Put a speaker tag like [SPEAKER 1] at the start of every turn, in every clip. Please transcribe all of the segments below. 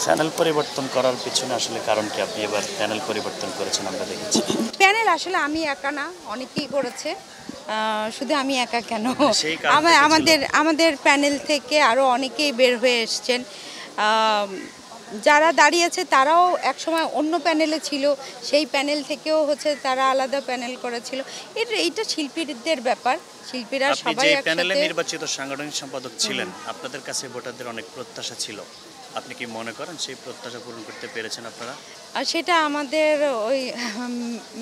[SPEAKER 1] Panel পরিবর্তন করার পিছনে আসলে কারণ কি? আপনি এবার প্যানেল পরিবর্তন করেছেন আমরা দেখেছি।
[SPEAKER 2] প্যানেল আসলে আমি একা না, অনেকেই করেছে। শুধু আমি একা কেন,
[SPEAKER 1] সেই কারণটা কি ছিল?
[SPEAKER 2] আমাদের প্যানেল থেকে আরও অনেকেই বের হয়ে এসছেন। আম, যারা দাঁড়িয়েছে তারাও একসময় অন্য প্যানেলে ছিল, সেই প্যানেল থেকেও হচ্ছে তারা আলাদা প্যানেল করেছিল। এইটা শিল্পীদের ব্যাপার, শিল্পীরা
[SPEAKER 1] আপনি
[SPEAKER 2] সবাই
[SPEAKER 1] যে প্যানেলে
[SPEAKER 2] একসাথে।
[SPEAKER 1] নির্বাচিত সাংগঠনিক সম্পাদক ছিলেন, আপনাদের কাছে ভোটারদের অনেক প্রত্যাশা ছিল। আপনি কি মনে করেন সেই প্রত্যাশা পূরণ করতে পেরেছেন আপনারা?
[SPEAKER 2] আর সেটা আমাদের ওই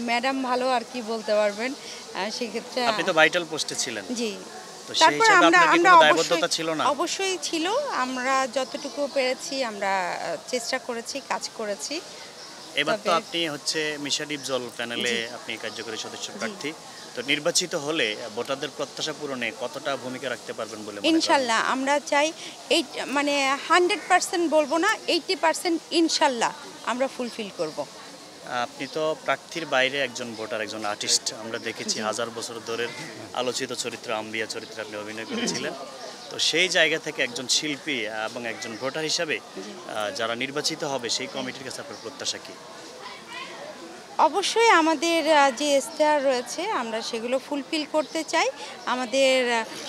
[SPEAKER 2] ম্যাডাম ভালো আর কি বলতে পারবেন। সেক্ষেত্রে
[SPEAKER 1] আপনি তো ভাইটাল পোস্টে ছিলেন।
[SPEAKER 2] জি,
[SPEAKER 1] তো সেই
[SPEAKER 2] তারপর
[SPEAKER 1] হিসাবে
[SPEAKER 2] আমরা
[SPEAKER 1] আপনার কি
[SPEAKER 2] আমরা
[SPEAKER 1] কোনো
[SPEAKER 2] অবশ্যই
[SPEAKER 1] দায়বদ্ধতা ছিল না?
[SPEAKER 2] অবশ্যই ছিল। আমরা যতটুকু পেরেছি আমরা চেষ্টা করেছি, কাজ করেছি।
[SPEAKER 1] এবার তো
[SPEAKER 2] তবে
[SPEAKER 1] আপনি হচ্ছে মিশা ডিপজল প্যানেলে
[SPEAKER 2] জি
[SPEAKER 1] আপনি কার্যকরী সদস্য
[SPEAKER 2] জি
[SPEAKER 1] প্রার্থী। তো নির্বাচিত হলে ভোটারদের প্রত্যাশা পূরণে কতটা ভূমিকা রাখতে পারবেন বলে মনে করেন?
[SPEAKER 2] ইনশাল্লাহ আমরা চাই এই, মানে 100% বলবো না, 80% ইনশাল্লাহ আমরা ফুলফিল করব।
[SPEAKER 1] আপনি তো প্রার্থীর বাইরে একজন ভোটার, একজন আর্টিস্ট। আমরা দেখেছি
[SPEAKER 2] জি।
[SPEAKER 1] হাজার বছর ধরে আলোচিত চরিত্র আম্বিয়া চরিত্রে আপনি অভিনয় করেছিলেন। তো সেই জায়গা থেকে একজন শিল্পী এবং একজন ভোটার হিসাবে যারা নির্বাচিত হবে সেই কমিটির কাছে আপনার প্রত্যাশা কি?
[SPEAKER 2] অবশ্যই আমাদের যে স্টার রয়েছে আমরা সেগুলো ফুলফিল করতে চাই। আমাদের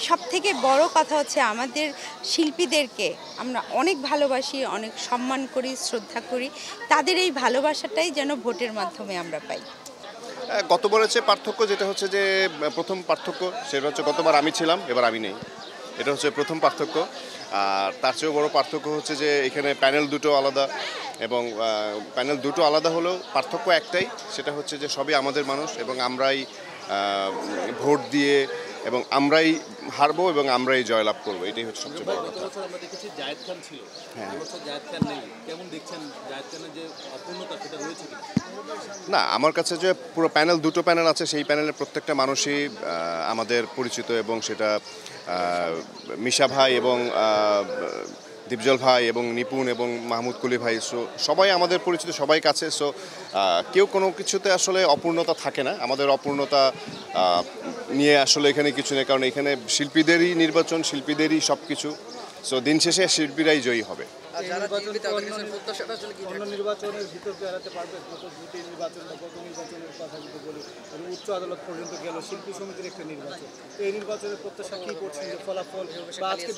[SPEAKER 2] সবথেকে বড় কথা হচ্ছে আমাদের শিল্পীদেরকে আমরা অনেক ভালোবাসি, অনেক সম্মান করি, শ্রদ্ধা করি। তাদের এই ভালোবাসাটাই যেন ভোটের মাধ্যমে আমরা পাই।
[SPEAKER 3] গতবারের চেয়ে পার্থক্য যেটা হচ্ছে যে প্রথম পার্থক্য সেটা হচ্ছে গতবার আমি ছিলাম, এবার আমি নেই। এটা হচ্ছে প্রথম পার্থক্য। আর তার চেয়েও বড় পার্থক্য হচ্ছে যে এখানে প্যানেল দুটো আলাদা, এবং প্যানেল দুটো আলাদা হলেও পার্থক্য একটাই, সেটা হচ্ছে যে সবই আমাদের মানুষ এবং আমরাই ভোট দিয়ে এবং আমরাই হারবো এবং আমরাই জয়লাভ করবো। এটাই হচ্ছে সবচেয়ে বড় কথা।
[SPEAKER 4] আমরা দেখেছি জায়েদ খান ছিল,
[SPEAKER 3] হ্যাঁ।
[SPEAKER 4] এবছর জায়েদ খান নেই। কেমন দেখছেন জায়েদ খানের যে অপূর্ণতা সেটা রয়েছে কিনা?
[SPEAKER 3] না, আমার কাছে যে পুরো প্যানেল দুটো প্যানেল আছে, সেই প্যানেলের প্রত্যেকটা মানুষই আমাদের পরিচিত, এবং সেটা মিশা ভাই এবং দীপজল ভাই এবং নিপুণ এবং মাহমুদ কুলি ভাই, সো সবাই আমাদের পরিচিত, সবাই কাছে। সো কেউ কোনো কিছুতে আসলে অপূর্ণতা থাকে না। আমাদের অপূর্ণতা নিয়ে আসলে এখানে কিছু নেই, কারণ এখানে শিল্পীদেরই নির্বাচন, শিল্পীদেরই সব কিছু। সো দিন শেষে শিল্পীরাই জয়ী হবে।
[SPEAKER 4] অন্য নির্বাচনের ভিতরকে এড়াতে পারবে? গত দুটি নির্বাচন বা গত নির্বাচনের কথা যদি বলি, উচ্চ আদালত পর্যন্ত গেল, শিল্পী সমিতির একটা নির্বাচন। তো এই নির্বাচনের প্রত্যাশা কী করছেন, যে ফলাফল বা আজকের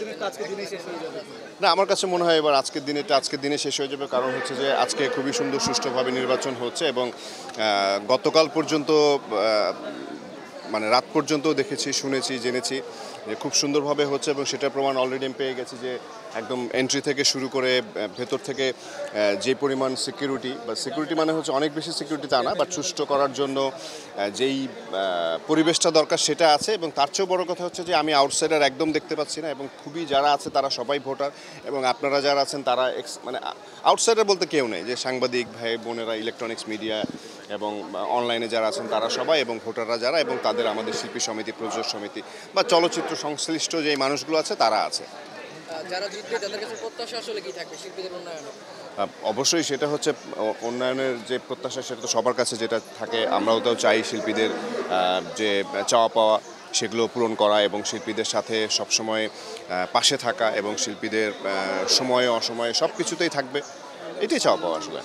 [SPEAKER 4] দিনে শেষ হয়ে যাবে?
[SPEAKER 3] না, আমার কাছে মনে হয় এবার আজকের দিনে শেষ হয়ে যাবে, কারণ হচ্ছে যে আজকে খুবই সুন্দর সুষ্ঠুভাবে নির্বাচন হচ্ছে, এবং গতকাল পর্যন্ত মানে রাত পর্যন্ত দেখেছি, শুনেছি, জেনেছি যে খুব সুন্দরভাবে হচ্ছে, এবং সেটার প্রমাণ অলরেডি আমি পেয়ে গেছি যে একদম এন্ট্রি থেকে শুরু করে ভেতর থেকে যে পরিমাণ সিকিউরিটি মানে হচ্ছে অনেক বেশি সিকিউরিটি তা না, বাট সুষ্ঠু করার জন্য যেই পরিবেশটা দরকার সেটা আছে। এবং তার চেয়েও বড় কথা হচ্ছে যে আমি আউটসাইডার একদম দেখতে পাচ্ছি না, এবং খুবই যারা আছে তারা সবাই ভোটার, এবং আপনারা যারা আছেন তারা মানে আউটসাইডার বলতে কেউ নেই, যে সাংবাদিক ভাই বোনেরা, ইলেকট্রনিক্স মিডিয়া এবং অনলাইনে যারা আছেন তারা সবাই, এবং ভোটাররা যারা, এবং তাদের আমাদের শিল্পী সমিতি, প্রযোজক সমিতি বা চলচ্চিত্র সংশ্লিষ্ট যে মানুষগুলো আছে তারা আছে।
[SPEAKER 5] যারা জিতবে তাদের কাছে প্রত্যাশা আসলে কি থাকবে শিল্পীদের উন্নয়নে?
[SPEAKER 3] অবশ্যই সেটা হচ্ছে উন্নয়নের যে প্রত্যাশা, সেটা তো সবার কাছে যেটা থাকে, আমরাও তো চাই শিল্পীদের যে চাওয়া পাওয়া সেগুলো পূরণ করা, এবং শিল্পীদের সাথে সবসময় পাশে থাকা, এবং শিল্পীদের সময়ে অসময়ে সব কিছুতেই থাকবে, এটাই চাওয়া পাওয়া আসলে।